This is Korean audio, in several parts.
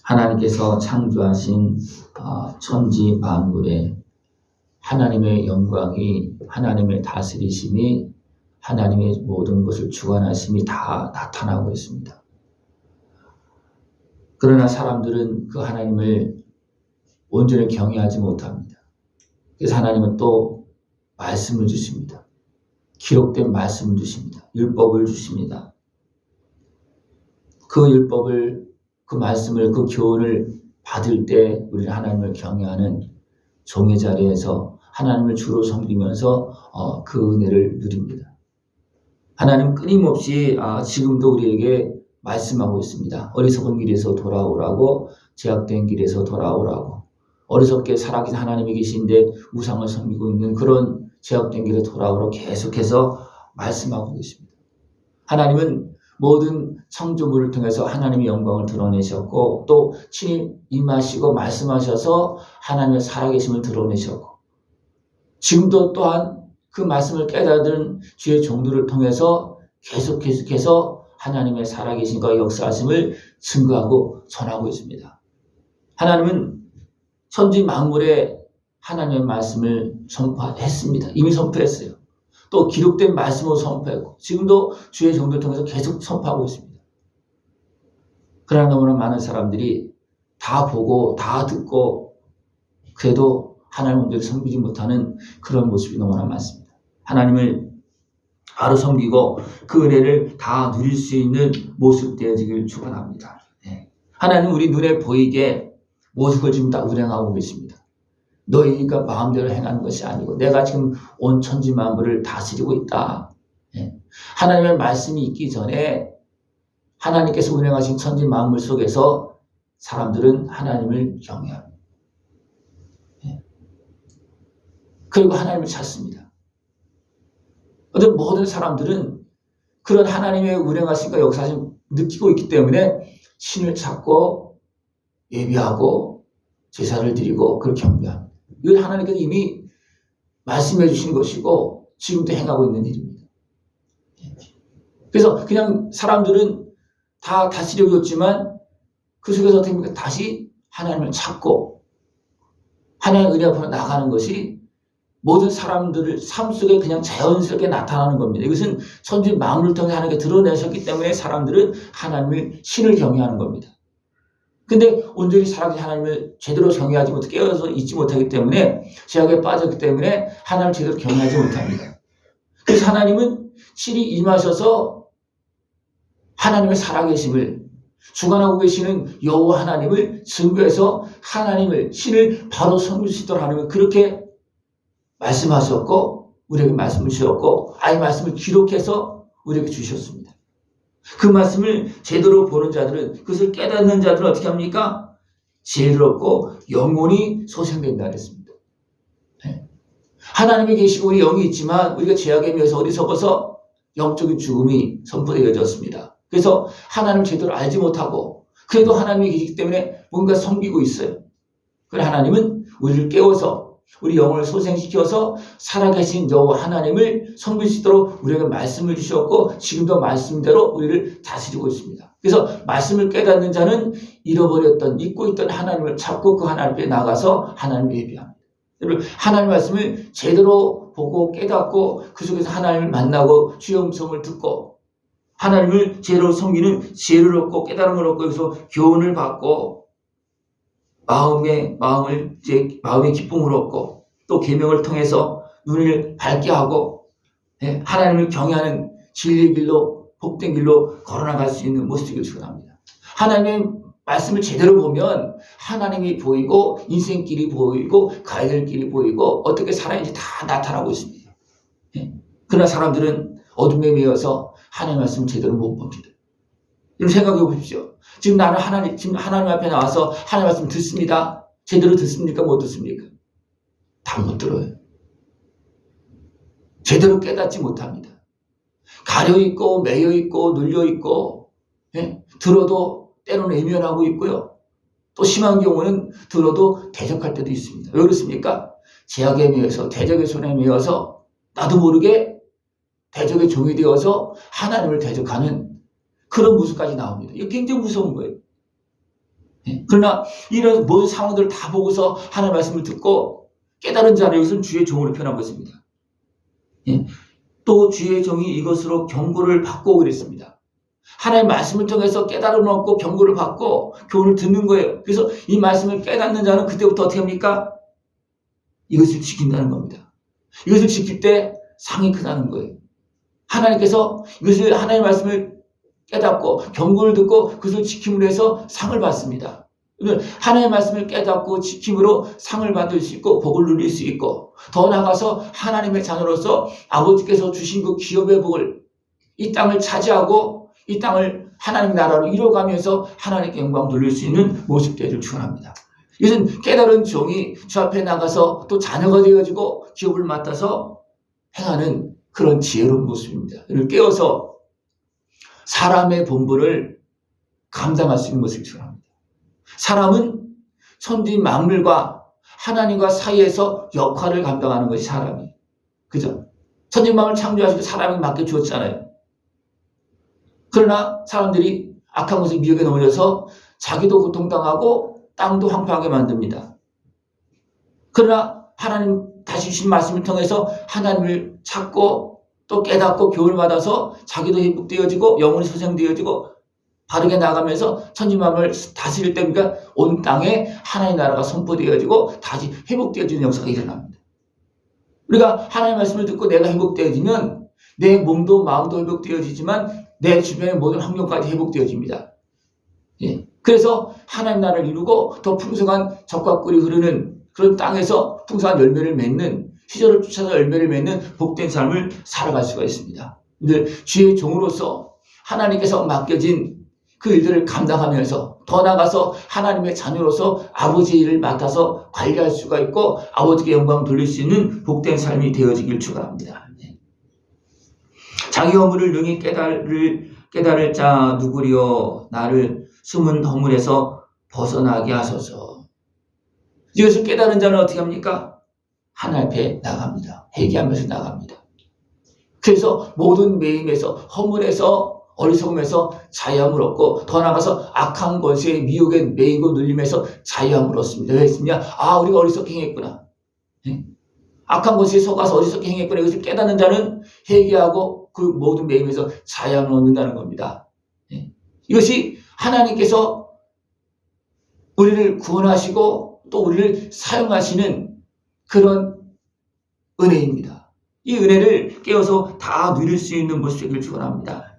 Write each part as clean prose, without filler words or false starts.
하나님께서 창조하신 천지 만물에 하나님의 영광이, 하나님의 다스리심이, 하나님의 모든 것을 주관하심이 다 나타나고 있습니다. 그러나 사람들은 그 하나님을 온전히 경외하지 못합니다. 그래서 하나님은 또 말씀을 주십니다. 기록된 말씀을 주십니다. 율법을 주십니다. 그 율법을, 그 말씀을, 그 교훈을 받을 때 우리는 하나님을 경외하는 종의 자리에서 하나님을 주로 섬기면서 그 은혜를 누립니다. 하나님은 끊임없이 지금도 우리에게 말씀하고 있습니다. 어리석은 길에서 돌아오라고, 제약된 길에서 돌아오라고. 어리석게 살아계신 하나님이 계신데 우상을 섬기고 있는 그런 제약된 길에 돌아오라고 계속해서 말씀하고 계십니다. 하나님은 모든 창조물을 통해서 하나님의 영광을 드러내셨고, 또 친히 임하시고 말씀하셔서 하나님의 살아계심을 드러내셨고, 지금도 또한 그 말씀을 깨닫은 주의 종들을 통해서 계속해서 하나님의 살아계심과 역사하심을 증거하고 전하고 있습니다. 하나님은 천지 만물에 하나님의 말씀을 선포했습니다. 이미 선포했어요. 또 기록된 말씀으로 선포했고, 지금도 주의 종들을 통해서 계속 선포하고 있습니다. 그러나 너무나 많은 사람들이 다 보고 다 듣고 그래도 하나님 온전히 섬기지 못하는 그런 모습이 너무나 많습니다. 하나님을 바로 섬기고 그 은혜를 다 누릴 수 있는 모습 되어지길 축원합니다. 하나님은 우리 눈에 보이게 모든 걸 지금 다 운행하고 계십니다. 너희가 마음대로 행하는 것이 아니고 내가 지금 온 천지 만물을 다스리고 있다. 하나님의 말씀이 있기 전에 하나님께서 운행하신 천지 만물 속에서 사람들은 하나님을 경외합니다. 그리고 하나님을 찾습니다. 어떤 모든 사람들은 그런 하나님의 운행하심과 역사하심 느끼고 있기 때문에 신을 찾고 예배하고 제사를 드리고 그걸 경배합니다. 이건 하나님께서 이미 말씀해 주신 것이고 지금도 행하고 있는 일입니다. 그래서 그냥 사람들은 다 다스리고 있지만 그 속에서 어떻게 보면 다시 하나님을 찾고 하나님의 은혜 앞으로 나가는 것이 모든 사람들을 삶 속에 그냥 자연스럽게 나타나는 겁니다. 이것은 천지 만물을 통해 하나님께 드러내셨기 때문에 사람들은 하나님을 신을 경외하는 겁니다. 근데 온전히 살아계신 하나님을 제대로 경외하지 못해 깨어서 잊지 못하기 때문에 죄악에 빠졌기 때문에 하나님을 제대로 경외하지 못합니다. 그래서 하나님은 신이 임하셔서 하나님의 살아계심을 주관하고 계시는 여호와 하나님을 증거해서 하나님을 신을 바로 섬길 수 있도록 하나님은 그렇게 말씀하셨고 우리에게 말씀을 주셨고 아예 말씀을 기록해서 우리에게 주셨습니다. 그 말씀을 제대로 보는 자들은 그것을 깨닫는 자들은 어떻게 합니까? 지혜롭고 영혼이 소생된다 그랬습니다. 하나님이 계시고 우리 영이 있지만 우리가 죄악에 매여서 어리석어서 영적인 죽음이 선포되어졌습니다. 그래서 하나님을 제대로 알지 못하고 그래도 하나님이 계시기 때문에 뭔가 섬기고 있어요. 그러나 하나님은 우리를 깨워서 우리 영혼을 소생시켜서 살아계신 여호와 하나님을 섬길 수 있도록 우리에게 말씀을 주셨고 지금도 말씀대로 우리를 다스리고 있습니다. 그래서 말씀을 깨닫는 자는 잃어버렸던 잊고 있던 하나님을 찾고 그 하나님 앞에 나가서 하나님을 예배합니다. 여러분 하나님 말씀을 제대로 보고 깨닫고 그 속에서 하나님을 만나고 주의 음성을 듣고 하나님을 제대로 섬기는 지혜를 얻고 깨달음을 얻고 여기서 교훈을 받고 마음의 기쁨을 얻고 또 계명을 통해서 눈을 밝게 하고 하나님을 경외하는 진리의 길로 복된 길로 걸어나갈 수 있는 모습을 축원합니다. 하나님의 말씀을 제대로 보면 하나님이 보이고 인생길이 보이고 가야 될 길이 보이고 어떻게 살아야지 다 나타나고 있습니다. 그러나 사람들은 어둠에 매여서 하나님의 말씀을 제대로 못 봅니다. 여러분 생각해 보십시오. 지금 나는 하나님 앞에 나와서 하나님 말씀 듣습니다. 제대로 듣습니까? 못 듣습니까? 다 못 들어요. 제대로 깨닫지 못합니다. 가려있고 매여있고 눌려있고 들어도 때로는 외면하고 있고요. 또 심한 경우는 들어도 대적할 때도 있습니다. 왜 그렇습니까? 제약에 매여서 대적의 손에 매여서 나도 모르게 대적의 종이 되어서 하나님을 대적하는 그런 모습까지 나옵니다. 이거 굉장히 무서운 거예요. 그러나 이런 모든 상황들을 다 보고서 하나님의 말씀을 듣고 깨달은 자는 이것은 주의 종으로 표현한 것입니다. 또 주의 종이 이것으로 경고를 받고 그랬습니다. 하나님의 말씀을 통해서 깨달음을 얻고 경고를 받고 교훈을 듣는 거예요. 그래서 이 말씀을 깨닫는 자는 그때부터 어떻게 합니까? 이것을 지킨다는 겁니다. 이것을 지킬 때 상이 크다는 거예요. 하나님께서 이것을 하나님의 말씀을 깨닫고 경고를 듣고 그것을 지킴으로 해서 상을 받습니다. 하나님의 말씀을 깨닫고 지킴으로 상을 받을 수 있고 복을 누릴 수 있고 더 나아가서 하나님의 자녀로서 아버지께서 주신 그 기업의 복을 이 땅을 차지하고 이 땅을 하나님의 나라로 이뤄가면서 하나님께 영광 돌릴 수 있는 모습 되기를 축원합니다. 이것은 깨달은 종이 주 앞에 나가서 또 자녀가 되어지고 기업을 맡아서 행하는 그런 지혜로운 모습입니다. 이를 깨워서 사람의 본분을 감당할 수 있는 모습을 축원합니다. 사람은 천지 만물과 하나님과 사이에서 역할을 감당하는 것이 사람이에요. 그죠? 천지 만물을 창조하시고 사람에게 맡겨주었잖아요. 그러나 사람들이 악한 것에 미혹에 넘어져서 자기도 고통당하고 땅도 황폐하게 만듭니다. 그러나 하나님 다시 주신 말씀을 통해서 하나님을 찾고 또 깨닫고 교훈을 받아서 자기도 회복되어지고 영혼이 소생되어지고 바르게 나가면서 천지만물을 다스릴 때니까 온 땅에 하나님의 나라가 선포되어지고 다시 회복되어지는 역사가 일어납니다. 우리가 하나님의 말씀을 듣고 내가 회복되어지면 내 몸도 마음도 회복되어지지만 내 주변의 모든 환경까지 회복되어집니다. 그래서 하나님 나라를 이루고 더 풍성한 젖과 꿀이 흐르는 그런 땅에서 풍성한 열매를 맺는 시절을 쫓아서 열매를 맺는 복된 삶을 살아갈 수가 있습니다. 근데 주의 종으로서 하나님께서 맡겨진 그 일들을 감당하면서 더 나아가서 하나님의 자녀로서 아버지의 일을 맡아서 관리할 수가 있고 아버지께 영광 돌릴 수 있는 복된 삶이 되어지길 축원합니다. 자기 허물을 능히 깨달을 자 누구리요 나를 숨은 허물에서 벗어나게 하소서. 이것을 깨달은 자는 어떻게 합니까? 하나님 앞에 나갑니다. 회개하면서 나갑니다. 그래서 모든 매임에서 허물에서 어리석음에서 자유함을 얻고 더 나아가서 악한 권세의 미혹에 매이고 눌림에서 자유함을 얻습니다. 왜 했습니까? 우리가 어리석게 행했구나. 악한 권세에 속아서 어리석게 행했구나. 이것을 깨닫는 자는 회개하고 그 모든 매임에서 자유함을 얻는다는 겁니다. 이것이 하나님께서 우리를 구원하시고 또 우리를 사용하시는 그런 은혜입니다. 이 은혜를 깨어서 다 누릴 수 있는 모습을 축원합니다.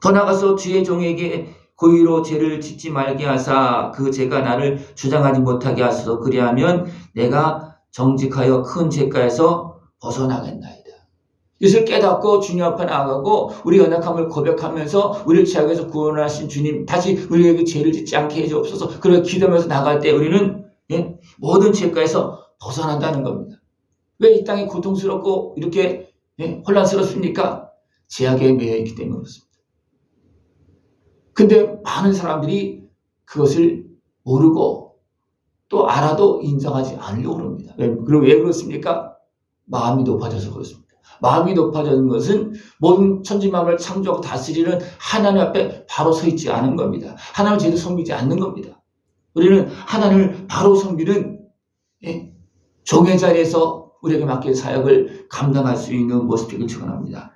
더 나아가서 주의 종에게 고의로 죄를 짓지 말게 하사 그 죄가 나를 주장하지 못하게 하소서. 그리하면 내가 정직하여 큰 죄가에서 벗어나겠나이다. 이것을 깨닫고 주님 앞에 나아가고 우리 연약함을 고백하면서 우리를 죄악에서 구원하신 주님 다시 우리에게 죄를 짓지 않게 해주옵소서. 그렇게 기도하면서 나갈 때 우리는 모든 죄가에서 벗어난다는 겁니다. 왜 이 땅이 고통스럽고 이렇게 혼란스럽습니까? 죄악에 매여 있기 때문에 그렇습니다. 근데 많은 사람들이 그것을 모르고 또 알아도 인정하지 않으려고 합니다. 왜 그렇습니까? 마음이 높아져서 그렇습니다. 마음이 높아지는 것은 모든 천지만물을 창조하고 다스리는 하나님 앞에 바로 서 있지 않은 겁니다. 하나님을 제대로 섬기지 않는 겁니다. 우리는 하나님을 바로 섬기는 종의 자리에서 우리에게 맡긴 사역을 감당할 수 있는 모습을 축원합니다.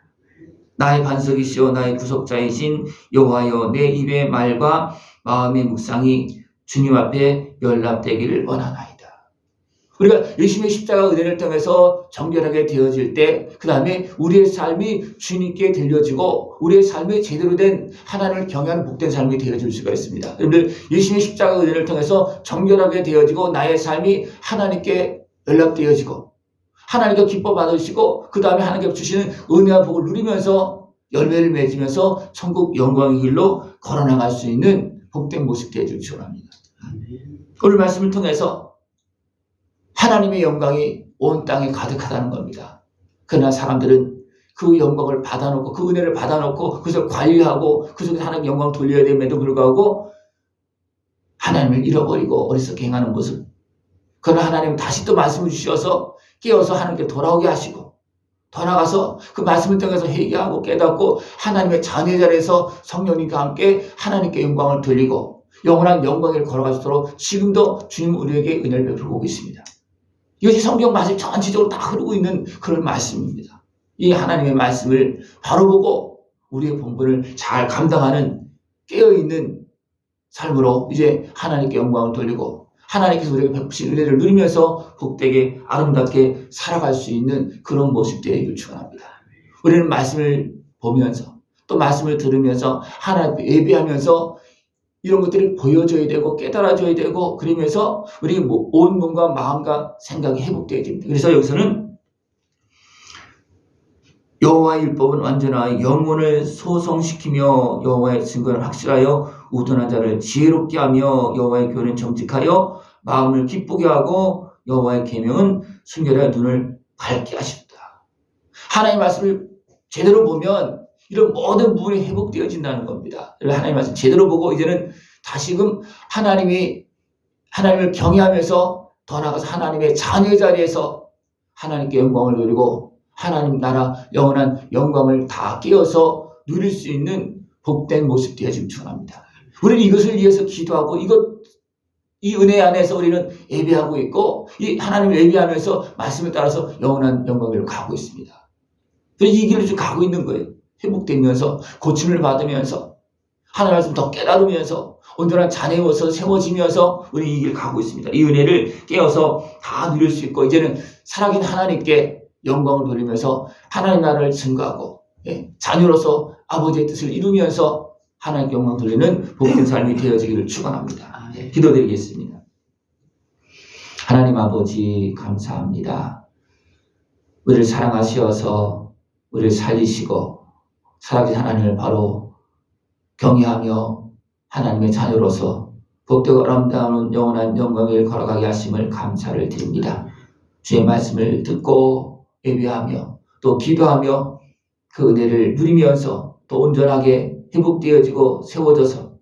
나의 반석이시오 나의 구속자이신 여호와여 내 입의 말과 마음의 묵상이 주님 앞에 연락되기를 원하나이다. 우리가 예수님의 십자가 은혜를 통해서 정결하게 되어질 때 그 다음에 우리의 삶이 주님께 들려지고 우리의 삶이 제대로 된 하나님을 경외하는 복된 삶이 되어질 수가 있습니다. 여러분들 예수님의 십자가 은혜를 통해서 정결하게 되어지고 나의 삶이 하나님께 연락되어지고 하나님께 기뻐 받으시고 그 다음에 하나님께 주시는 은혜와 복을 누리면서 열매를 맺으면서 천국 영광의 길로 걸어나갈 수 있는 복된 모습 되어주기 원합니다. 오늘 말씀을 통해서 하나님의 영광이 온 땅에 가득하다는 겁니다. 그러나 사람들은 그 영광을 받아놓고 그 은혜를 받아놓고 그것을 관리하고 그 속에서 하나님의 영광을 돌려야 됨에도 불구하고 하나님을 잃어버리고 어리석게 행하는 모습. 그러나 하나님은 다시 또 말씀을 주셔서 깨어서 하나님께 돌아오게 하시고 더 나아가서 그 말씀을 통해서 회개하고 깨닫고 하나님의 자녀 자리에서 성령님과 함께 하나님께 영광을 돌리고 영원한 영광을 걸어갈 수 있도록 지금도 주님 우리에게 은혜를 베풀고 계십니다. 이것이 성경 말씀 전체적으로 다 흐르고 있는 그런 말씀입니다. 이 하나님의 말씀을 바로 보고 우리의 본분을 잘 감당하는 깨어있는 삶으로 이제 하나님께 영광을 돌리고 하나님께서 우리에게 베푸신 은혜를 누리면서 복되게 아름답게 살아갈 수 있는 그런 모습 되기를 축원합니다. 우리는 말씀을 보면서 또 말씀을 들으면서 하나님께 예배하면서 이런 것들이 보여줘야 되고 깨달아줘야 되고 그러면서 우리 온 몸과 마음과 생각이 회복되어야 됩니다. 그래서 여기서는 여호와의 율법은 완전하여 영혼을 소성시키며 여호와의 증거를 확실하여 우둔한 자를 지혜롭게 하며 여호와의 교훈은 정직하여 마음을 기쁘게 하고 여호와의 계명은 순결하여 눈을 밝게 하십니다. 하나님의 말씀을 제대로 보면 이런 모든 부분이 회복되어진다는 겁니다. 하나님의 말씀 제대로 보고 이제는 다시금 하나님을 경외하면서 더 나아가서 하나님의 자녀의 자리에서 하나님께 영광을 누리고 하나님 나라 영원한 영광을 다 깨어서 누릴 수 있는 복된 모습 되어지길 축원합니다. 우리는 이것을 위해서 기도하고 이 은혜 안에서 우리는 예배하고 있고 이 하나님을 예배하면서 말씀에 따라서 영원한 영광을 가고 있습니다. 그래서 이 길을 좀 가고 있는 거예요. 회복되면서 고침을 받으면서 하나님의 말씀 더 깨달으면서 온전한 자녀로서 세워지면서 우리 이 길을 가고 있습니다. 이 은혜를 깨어서 다 누릴 수 있고 이제는 살아계신 하나님께 영광을 돌리면서 하나님 나라를 증거하고 자녀로서 아버지의 뜻을 이루면서 하나님께 영광 돌리는 복된 삶이 되어지기를 축원합니다. 기도드리겠습니다. 하나님 아버지 감사합니다. 우리를 사랑하시어서 우리를 살리시고 살아계신 하나님을 바로 경외하며 하나님의 자녀로서 복되고 아름다운 영원한 영광을 걸어가게 하심을 감사를 드립니다. 주의 말씀을 듣고 예배하며 또 기도하며 그 은혜를 누리면서 또 온전하게 회복되어지고 세워져서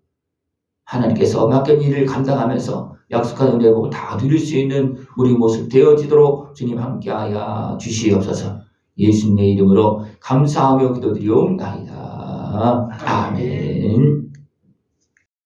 하나님께서 맡긴 일을 감당하면서 약속한 은혜의 복을 다 누릴 수 있는 우리 모습 되어지도록 주님 함께하여 주시옵소서. 예수님의 이름으로 감사하며 기도드리옵나이다. 아멘.